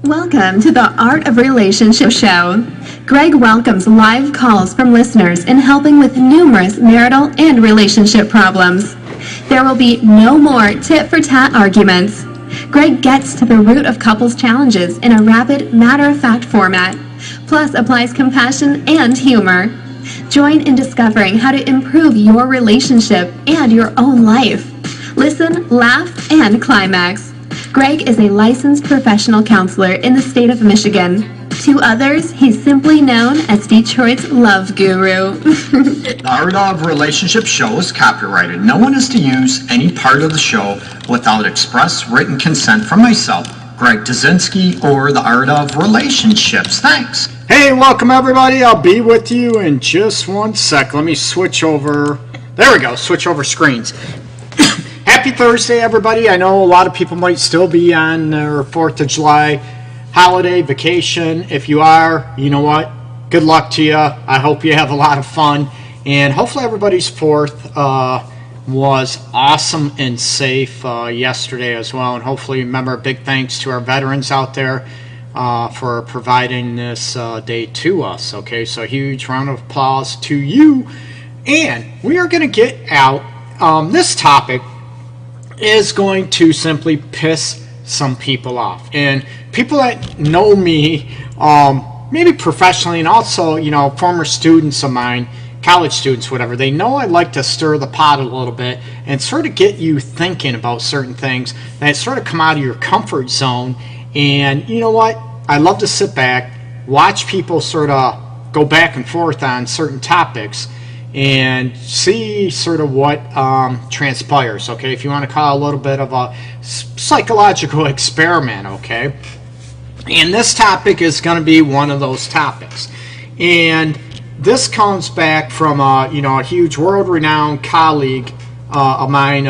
Welcome to the Art of Relationship Show. Greg welcomes live calls from listeners in helping with numerous marital and relationship problems. There will be no more tit-for-tat arguments. Greg gets to the root of couples' challenges in a rapid, matter-of-fact format, plus applies compassion and humor. Join in discovering how to improve your relationship and your own life. Listen, laugh, and climax. Greg is a licensed professional counselor in the state of Michigan. To others, he's simply known as Detroit's Love Guru. The Art of Relationship Show is copyrighted. No one is to use any part of the show without express written consent from myself, Greg Dzinski, or the Art of Relationships. Thanks. Hey, welcome everybody. I'll be with you in just one sec. Let me switch over. There we go. Switch over screens. Happy Thursday, everybody. I know a lot of people might still be on their 4th of July holiday vacation. If you are, you know what? Good luck to you. I hope you have a lot of fun. And hopefully everybody's 4th was awesome and safe yesterday as well. And hopefully, remember, big thanks to our veterans out there for providing this day to us. Okay, so huge round of applause to you. And we are going to get out this topic is going to simply piss some people off. And people that know me, maybe professionally, and also, you know, former students of mine, college students, whatever, they know I like to stir the pot a little bit and sort of get you thinking about certain things that sort of come out of your comfort zone. And you know what? I love to sit back, watch people sort of go back and forth on certain topics and see sort of what transpires, okay? If you want to call it a little bit of a psychological experiment, okay? And this topic is going to be one of those topics. And this comes back from a huge world-renowned colleague of mine,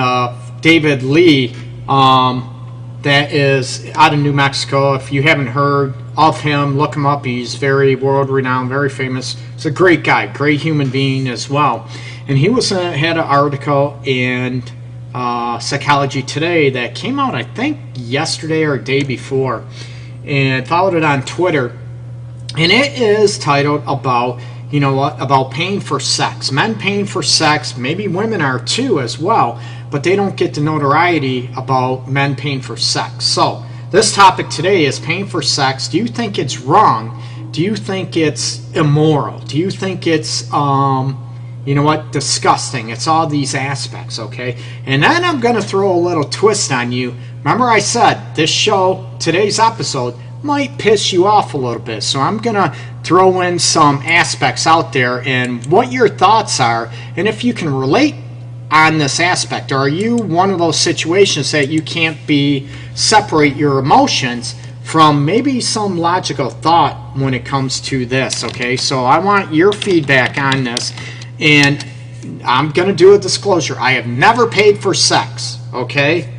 David Lee, that is out of New Mexico. If you haven't heard of him, look him up. He's very world-renowned, very famous. He's a great guy, great human being as well. And he had an article in Psychology Today that came out, I think, yesterday or day before, and followed it on Twitter. And it is titled about paying for sex. Men paying for sex, maybe women are too as well, but they don't get the notoriety about men paying for sex. So this topic today is paying for sex. Do you think it's wrong? Do you think it's immoral? Do you think it's, disgusting? It's all these aspects, okay? And then I'm going to throw a little twist on you. Remember I said this show, today's episode, might piss you off a little bit. So I'm going to throw in some aspects out there and what your thoughts are. And if you can relate on this aspect, or are you one of those situations that you can't separate your emotions from maybe some logical thought when it comes to this, okay? So I want your feedback on this, and I'm going to do a disclosure. I have never paid for sex, okay?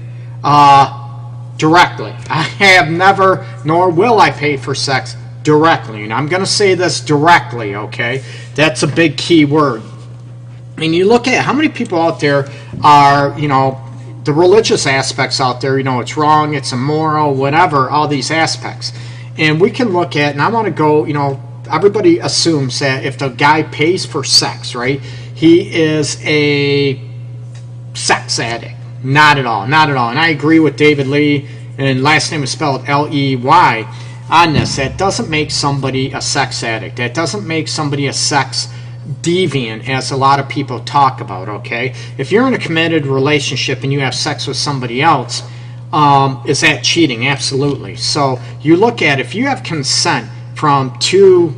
Directly. I have never, nor will I pay for sex directly. And I'm going to say this directly, okay? That's a big key word. And you look at how many people out there are, the religious aspects out there, it's wrong, it's immoral, whatever, all these aspects. And we can look at, and I want to go, everybody assumes that if the guy pays for sex, right, he is a sex addict. Not at all, not at all. And I agree with David Lee, and last name is spelled L-E-Y, on this. That doesn't make somebody a sex addict. That doesn't make somebody a sex deviant, as a lot of people talk about, okay? If you're in a committed relationship and you have sex with somebody else, is that cheating? Absolutely. So you look at, if you have consent from two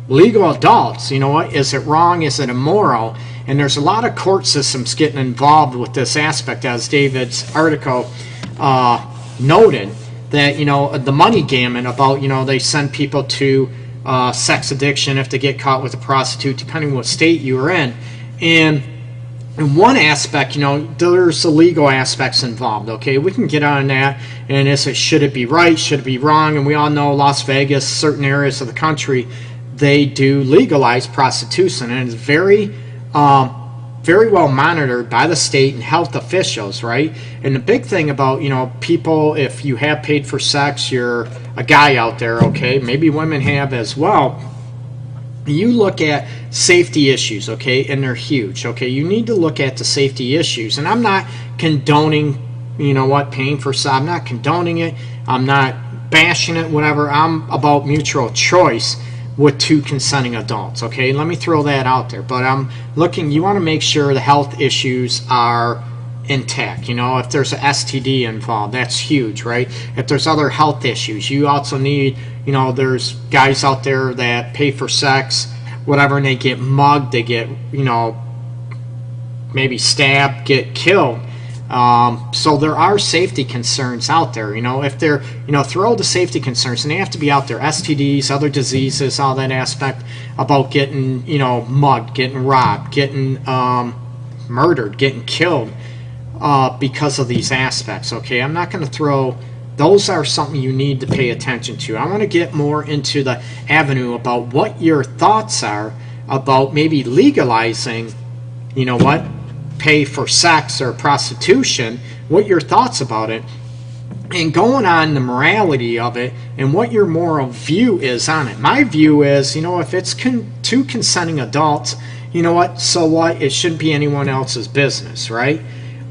legal adults, is it wrong? Is it immoral? And there's a lot of court systems getting involved with this aspect, as David's article noted, that, the money gamut about, they send people to sex addiction if they get caught with a prostitute, depending what state you are in. And in one aspect, there's the legal aspects involved, okay? We can get on that, and should it be right, should it be wrong? And we all know Las Vegas, certain areas of the country, they do legalize prostitution, and it's very very well monitored by the state and health officials, right? And the big thing about, people, if you have paid for sex, you're a guy out there, okay? Maybe women have as well. You look at safety issues, okay? And they're huge, okay? You need to look at the safety issues. And I'm not condoning, paying for sex. I'm not condoning it. I'm not bashing it, whatever. I'm about mutual choice with two consenting adults, okay? Let me throw that out there. But I'm looking, you want to make sure the health issues are intact. If there's a STD involved, that's huge, right? If there's other health issues, you also need, there's guys out there that pay for sex, whatever, and they get mugged, they get, maybe stabbed, get killed. So there are safety concerns out there. If they're, throw the safety concerns, and they have to be out there. STDs, other diseases, all that aspect about getting, mugged, getting robbed, getting murdered, getting killed because of these aspects. Okay, I'm not going to throw. Those are something you need to pay attention to. I want to get more into the avenue about what your thoughts are about maybe legalizing, pay for sex or prostitution, what your thoughts about it, and going on the morality of it and what your moral view is on it. My view is, if it's two consenting adults, so what? It shouldn't be anyone else's business, right?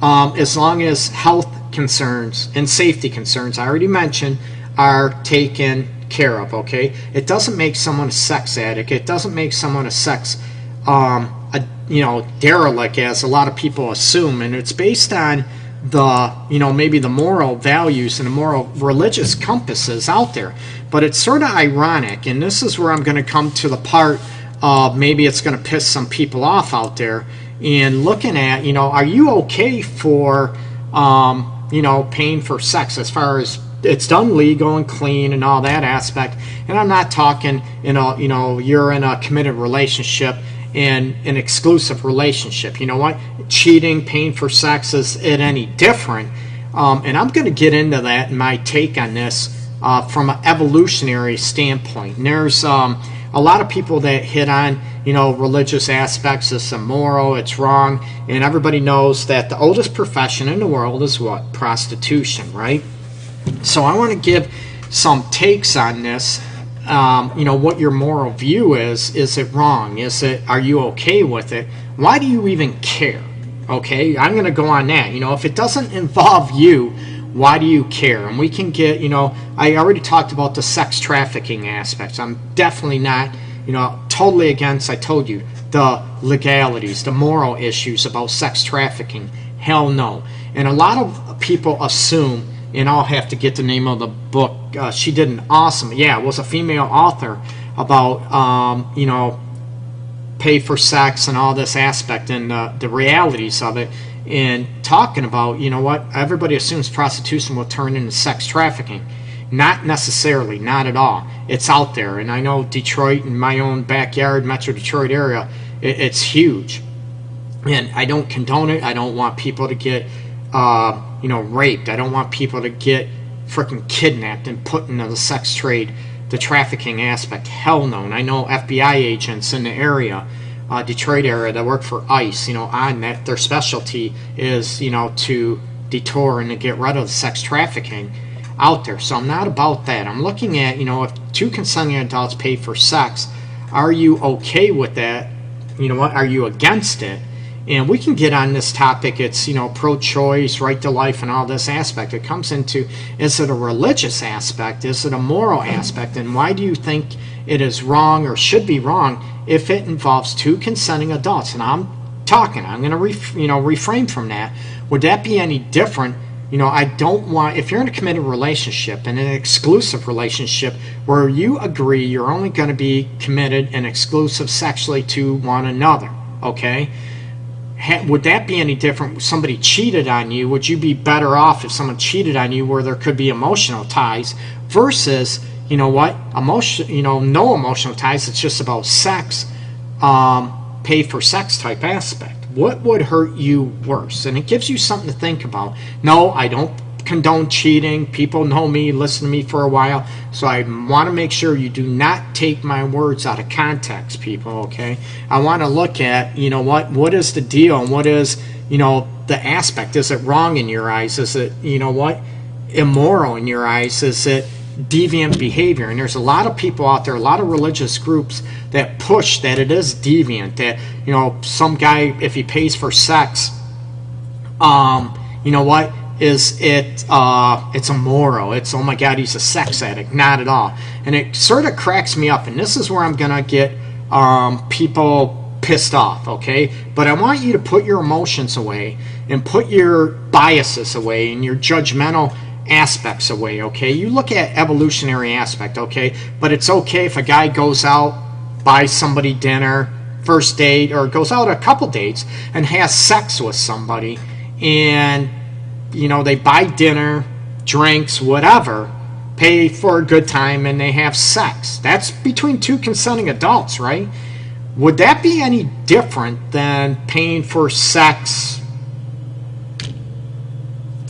As long as health concerns and safety concerns, I already mentioned, are taken care of, okay? It doesn't make someone a sex addict. It doesn't make someone a sex derelict, as a lot of people assume, and it's based on the, maybe the moral values and the moral religious compasses out there. But it's sort of ironic, and this is where I'm going to come to the part of maybe it's going to piss some people off out there, and looking at, are you okay for, paying for sex as far as it's done legal and clean and all that aspect? And I'm not talking, you're in a committed relationship and an exclusive relationship. You know what? Cheating, paying for sex, is it any different? And I'm going to get into that and my take on this from an evolutionary standpoint. And there's a lot of people that hit on, religious aspects. It's immoral, it's wrong, and everybody knows that the oldest profession in the world is what? Prostitution, right? So I want to give some takes on this. What your moral view is. Is it wrong? Are you okay with it? Why do you even care? Okay, I'm going to go on that. If it doesn't involve you, why do you care? And we can get, I already talked about the sex trafficking aspects. I'm definitely not, totally against, I told you, the legalities, the moral issues about sex trafficking. Hell no. And a lot of people assume, and I'll have to get the name of the book. She did an awesome, it was a female author about, pay for sex and all this aspect and the realities of it, and talking about, everybody assumes prostitution will turn into sex trafficking. Not necessarily, not at all. It's out there, and I know Detroit, in my own backyard, Metro Detroit area, it's huge. And I don't condone it. I don't want people to get raped. I don't want people to get freaking kidnapped and put into the sex trade, the trafficking aspect. Hell no. And I know FBI agents in the area, Detroit area, that work for ICE, on that. Their specialty is, to detour and to get rid of the sex trafficking out there. So I'm not about that. I'm looking at, if two consenting adults pay for sex, are you okay with that? Are you against it? And we can get on this topic. It's, pro-choice, right to life, and all this aspect. It comes into, is it a religious aspect? Is it a moral aspect? And why do you think it is wrong or should be wrong if it involves two consenting adults? And I'm going to refrain from that. Would that be any different? I don't want, if you're in a committed relationship and an exclusive relationship where you agree you're only going to be committed and exclusive sexually to one another, okay? Would that be any different? Somebody cheated on you. Would you be better off if someone cheated on you where there could be emotional ties versus, no emotional ties? It's just about sex, pay for sex type aspect. What would hurt you worse? And it gives you something to think about. No, I don't condone cheating. People know me, listen to me for a while, so I want to make sure you do not take my words out of context, people, okay? I want to look at, what is the deal, and what is, the aspect. Is it wrong in your eyes? Is it, immoral in your eyes? Is it deviant behavior? And there's a lot of people out there, a lot of religious groups that push that it is deviant, that, some guy, if he pays for sex, is it it's immoral, it's, oh my God, he's a sex addict. Not at all. And it sort of cracks me up, and this is where I'm gonna get people pissed off, okay? But I want you to put your emotions away and put your biases away and your judgmental aspects away, okay? You look at evolutionary aspect, okay? But it's okay if a guy goes out, buys somebody dinner, first date, or goes out a couple dates and has sex with somebody, and they buy dinner, drinks, whatever, pay for a good time, and they have sex. That's between two consenting adults, right? Would that be any different than paying for sex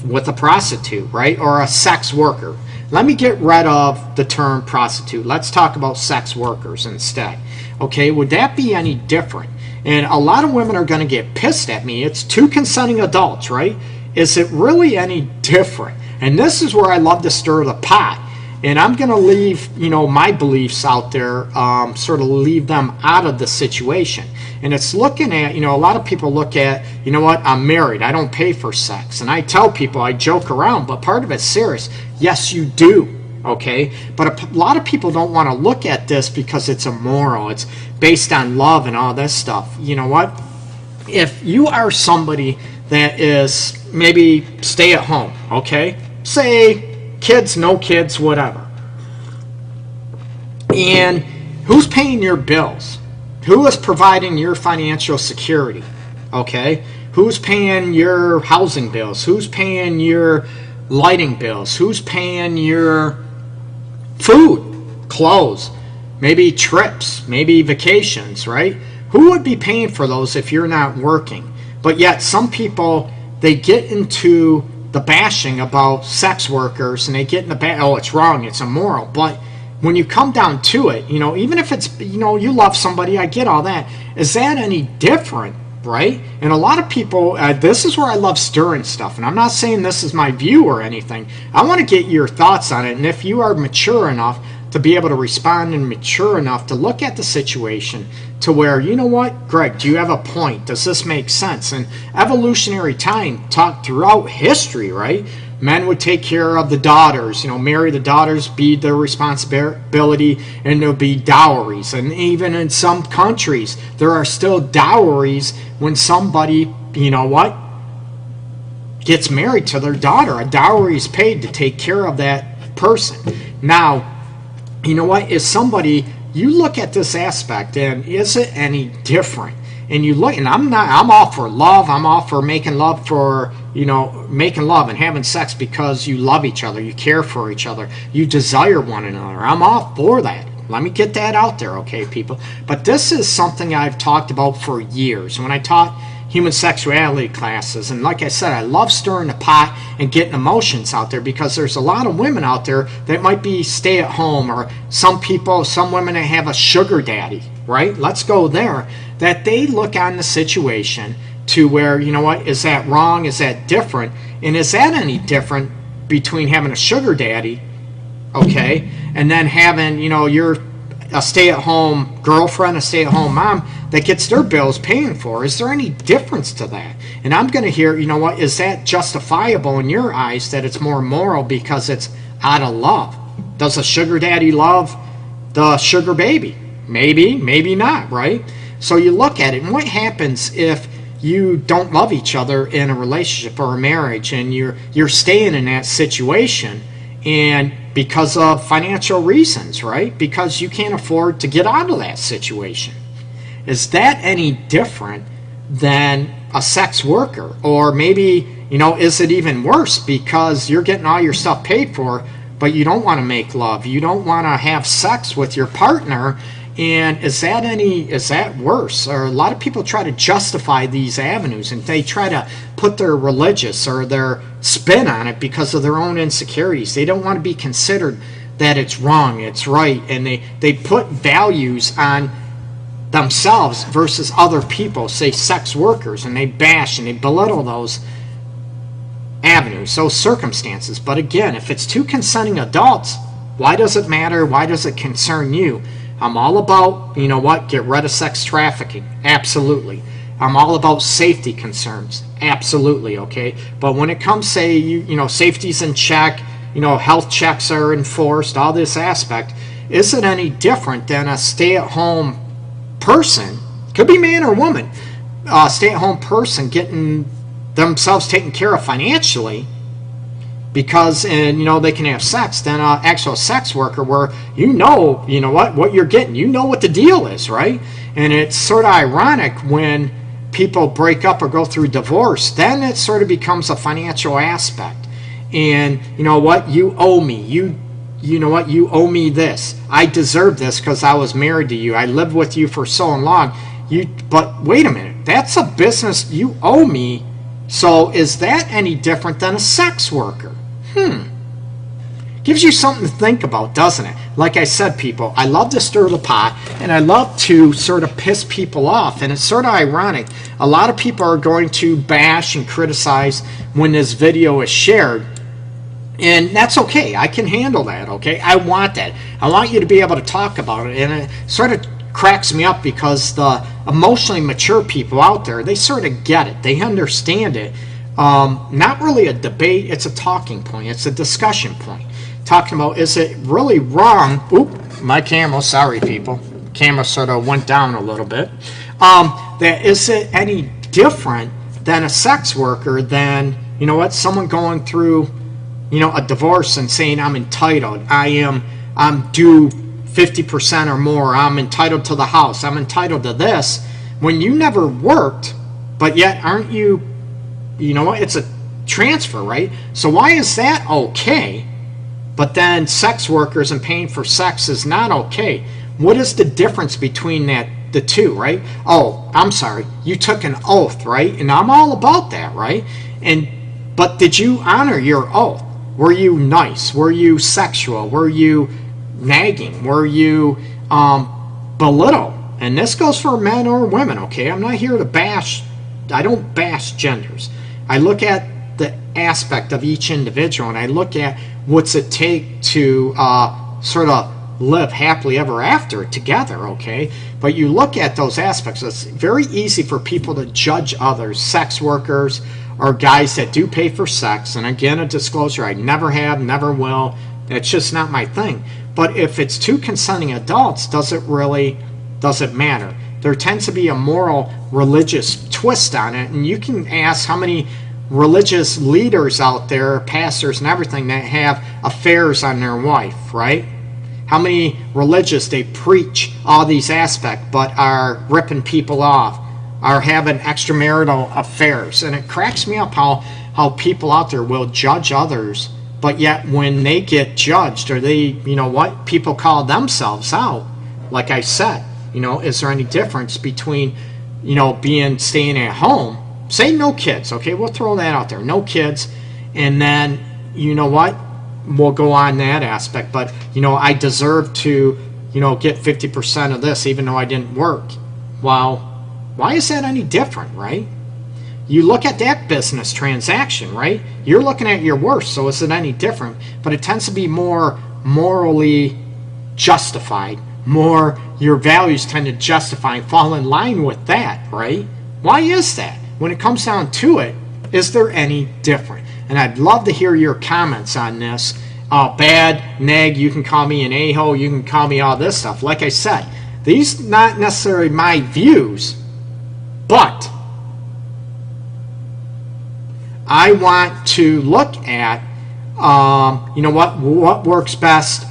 with a prostitute, right? Or a sex worker? Let me get rid of the term prostitute. Let's talk about sex workers instead. Okay, would that be any different? And a lot of women are going to get pissed at me. It's two consenting adults, right? Is it really any different? And this is where I love to stir the pot. And I'm going to leave, my beliefs out there, sort of leave them out of the situation. And it's looking at, a lot of people look at, I'm married, I don't pay for sex. And I tell people, I joke around, but part of it's serious. Yes, you do, okay? But a lot of people don't want to look at this because it's immoral. It's based on love and all this stuff. You know what? If you are somebody that is maybe stay at home, okay? Say kids, no kids, whatever. And who's paying your bills? Who is providing your financial security? Okay? Who's paying your housing bills? Who's paying your lighting bills? Who's paying your food, clothes, maybe trips, maybe vacations, right? Who would be paying for those if you're not working? But yet some people, they get into the bashing about sex workers, and they get in the oh, it's wrong, it's immoral. But when you come down to it, even if it's, you love somebody, I get all that. Is that any different, right? And a lot of people, this is where I love stirring stuff. And I'm not saying this is my view or anything. I want to get your thoughts on it. And if you are mature enough to be able to respond and mature enough to look at the situation to where, you know what, Greg, do you have a point? Does this make sense? And evolutionary time taught throughout history, right? Men would take care of the daughters, marry the daughters, be their responsibility, and there'll be dowries. And even in some countries, there are still dowries when somebody, gets married to their daughter. A dowry is paid to take care of that person. Now, you know what, is somebody, you look at this aspect, and is it any different? And you look, and I'm all for love. I'm all for making love for, making love and having sex because you love each other, you care for each other, you desire one another. I'm all for that. Let me get that out there, okay, people? But this is something I've talked about for years. When I taught human sexuality classes, and like I said, I love stirring the pot and getting emotions out there, because there's a lot of women out there that might be stay at home, or some women that have a sugar daddy, right? Let's go there. That they look on the situation to where, is that wrong? Is that different? And is that any different between having a sugar daddy, okay, and then having, you're a stay-at-home girlfriend, a stay-at-home mom that gets their bills paying for? Is there any difference to that? And I'm going to hear, is that justifiable in your eyes, that it's more moral because it's out of love? Does a sugar daddy love the sugar baby? Maybe, maybe not, right? So you look at it, and what happens if you don't love each other in a relationship or a marriage, and you're staying in that situation, and because of financial reasons, right? Because you can't afford to get out of that situation. Is that any different than a sex worker? Or maybe, is it even worse because you're getting all your stuff paid for, but you don't want to make love, you don't want to have sex with your partner? And is that worse? Or a lot of people try to justify these avenues, and they try to put their religious or their spin on it because of their own insecurities. They don't want to be considered that it's wrong, it's right, and they put values on themselves versus other people, say sex workers, and they bash and they belittle those avenues, those circumstances. But again, if it's two consenting adults, why does it matter? Why does it concern you? I'm all about, you know what, get rid of sex trafficking. Absolutely. I'm all about safety concerns. Absolutely, okay? But when it comes, say, you know, safety's in check, you know, health checks are enforced, all this aspect, is it any different than a stay-at-home person, could be man or woman, stay-at-home person getting themselves taken care of financially because, and you know, they can have sex, than an actual sex worker where you know what you're getting, you know what the deal is, right? And it's sort of ironic when people break up or go through divorce, then it sort of becomes a financial aspect. And you know what, you owe me, you know what, you owe me this, I deserve this because I was married to you, I lived with you for so long, but wait a minute, that's a business, you owe me. So is that any different than a sex worker? Gives you something to think about, doesn't it? Like I said, people, I love to stir the pot, and I love to sort of piss people off, and it's sort of ironic. A lot of people are going to bash and criticize when this video is shared, and that's okay. I can handle that, okay? I want that. I want you to be able to talk about it, and it sort of cracks me up because the emotionally mature people out there, they sort of get it. They understand it. Not really a debate. It's a talking point. It's a discussion point. Talking about, is it really wrong? Oop, my camera, sorry people. Camera sort of went down a little bit. That is it any different than a sex worker than, you know what, someone going through, you know, a divorce and saying I'm entitled. I'm due 50% or more. I'm entitled to the house. I'm entitled to this. When you never worked, but yet aren't you, you know what, it's a transfer, right? So why is that okay? But then sex workers and paying for sex is not okay. What is the difference between the two, right? Oh, I'm sorry, you took an oath, right? And I'm all about that, right? But did you honor your oath? Were you nice? Were you sexual? Were you nagging? Were you belittle? And this goes for men or women, okay? I'm not here to bash. I don't bash genders. I look at the aspect of each individual, and I look at what's it take to sort of live happily ever after together, okay? But you look at those aspects. It's very easy for people to judge others, sex workers or guys that do pay for sex. And again, a disclosure, I never have, never will. That's just not my thing. But if it's two consenting adults, does it matter? There tends to be a moral, religious twist on it, and you can ask how many religious leaders out there, pastors and everything, that have affairs on their wife, right? How many religious, they preach all these aspects, but are ripping people off, are having extramarital affairs. And it cracks me up how people out there will judge others, but yet when they get judged, or they, you know what, people call themselves out, like I said, you know, is there any difference between, you know, staying at home, say no kids, okay, we'll throw that out there, no kids, and then, you know what, we'll go on that aspect, but, you know, I deserve to, you know, get 50% of this even though I didn't work. Well, why is that any different, right? You look at that business transaction, right? You're looking at your worth, so is it any different? But it tends to be more morally justified, more your values tend to justify and fall in line with that, right? Why is that? When it comes down to it, is there any different? And I'd love to hear your comments on this. Bad, neg, you can call me an a-hole, you can call me all this stuff. Like I said, these not necessarily my views, but I want to look at, you know what works best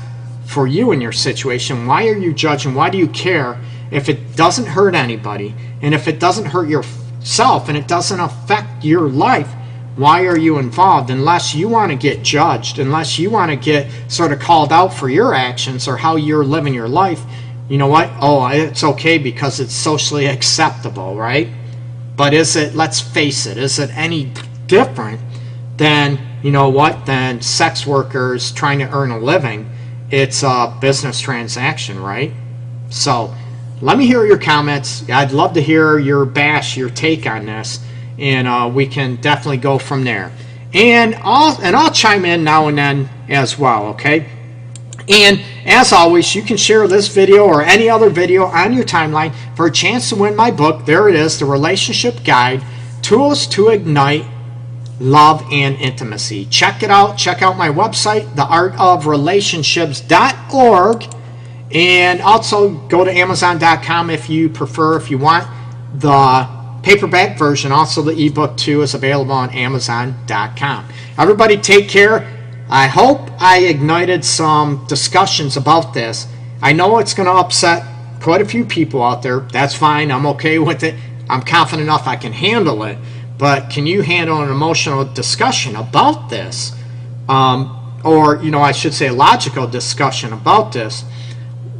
for you in your situation. Why are you judging? Why do you care if it doesn't hurt anybody? And if it doesn't hurt yourself and it doesn't affect your life, why are you involved? Unless you want to get judged, unless you want to get sort of called out for your actions or how you're living your life, you know what? Oh, it's okay because it's socially acceptable, right? But is it, let's face it, is it any different then you know what? Then sex workers trying to earn a living, it's a business transaction, right? So let me hear your comments. I'd love to hear your take on this, and we can definitely go from there. And I'll chime in now and then as well, okay? And as always, you can share this video or any other video on your timeline for a chance to win my book. There it is, The Relationship Guide, Tools to Ignite Love and Intimacy. Check it out. Check out my website, theartofrelationships.org. And also go to Amazon.com if you prefer, if you want. The paperback version, also the ebook too, is available on Amazon.com. Everybody take care. I hope I ignited some discussions about this. I know it's going to upset quite a few people out there. That's fine. I'm okay with it. I'm confident enough I can handle it. But can you handle an emotional discussion about this? Or, I should say a logical discussion about this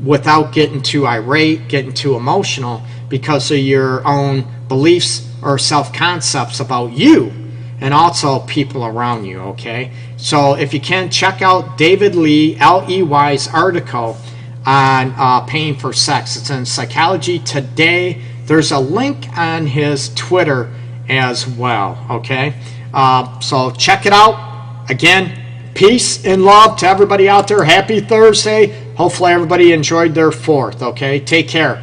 without getting too irate, getting too emotional because of your own beliefs or self-concepts about you and also people around you, okay? So if you can, check out David Lee, Ley's article on paying for sex. It's in Psychology Today. There's a link on his Twitter as well, okay? So check it out. Again, peace and love to everybody out there. Happy Thursday. Hopefully everybody enjoyed their 4th, okay? Take care.